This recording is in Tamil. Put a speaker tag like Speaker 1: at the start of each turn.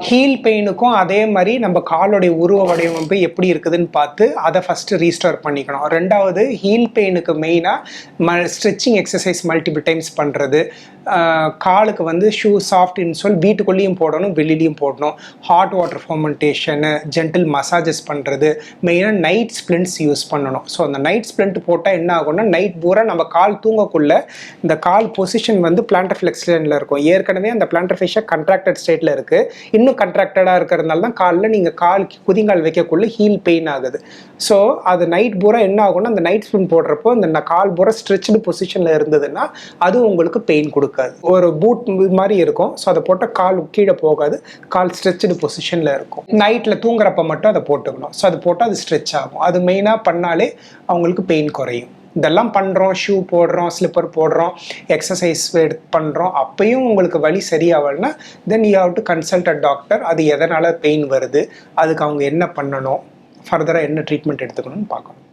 Speaker 1: ஹீல் பெயினுக்கும் அதே மாதிரி நம்ம காலோடைய உருவ வடிவமைப்பு எப்படி இருக்குதுன்னு பார்த்து அதை ஃபஸ்ட்டு ரீஸ்டோர் பண்ணிக்கணும். ரெண்டாவது ஹீல் பெயினுக்கு மெயினாக ஸ்ட்ரெச்சிங் எக்ஸசைஸ் மல்டிபிள் டைம்ஸ் பண்ணுறது, காலுக்கு வந்து ஷூ சாஃப்ட் இன்சோல் வீட்டுக்குள்ளேயும் போடணும் வெளியிலையும் போடணும், ஹாட் வாட்டர் ஃபர்மெண்டேஷனு, ஜென்டில் மசாஜஸ் பண்ணுறது, மெயினாக நைட் ஸ்ப்ளிண்ட்ஸ் யூஸ் பண்ணணும். ஸோ அந்த நைட் ஸ்ப்ளிண்ட் போட்டால் என்ன ஆகும்னா நைட் பூரா நம்ம கால் தூங்கக்குள்ள இந்த கால் பொசிஷன் வந்து பிளான்டர் ஃப்ளெக்ஷனில் இருக்கும். ஏற்கனவே அந்த பிளான்டர் ஃபேஷியா கண்ட்ராக்டட் ஸ்டேட்டில் இருக்குது, இன்னும் கண்ட்ராக்டடாக இருக்கிறதுனால தான் காலில் நீங்கள் குதிங்கால் வைக்கக்குள்ள ஹீல் பெயின் ஆகுது. ஸோ அது நைட் பூரா என்ன ஆகும்னா அந்த நைட் ஸ்ப்ளிண்ட் போடுறப்போ இந்த கால் பூரா ஸ்ட்ரெச்டு பொசிஷனில் இருந்ததுன்னா அது உங்களுக்கு பெயின் கொடுக்காது. ஒரு பூட் மாதிரி இருக்கும். ஸோ அதை போட்டால் கால் கீழே போகாது, கால் ஸ்ட்ரெச்டு பொசிஷனில் இருக்கும். நைட்டில் தூங்குறப்ப மட்டும் அதை போட்டுக்கணும். ஸோ அது போட்டால் அது ஸ்ட்ரெச் ஆகும். அது மெயினாக பண்ணாலே அவங்களுக்கு பெயின் குறையும். இதெல்லாம் பண்ணுறோம், ஷூ போடுறோம், ஸ்லிப்பர் போடுறோம், எக்ஸசைஸ் பண்ணுறோம், அப்பயும் உங்களுக்கு வலி சரியாகலைன்னா then you have to consult a doctor. அது எதனால் பெயின் வருது, அதுக்கு அவங்க என்ன பண்ணணும், ஃபர்தராக என்ன ட்ரீட்மெண்ட் எடுத்துக்கணும்னு பார்க்கணும்.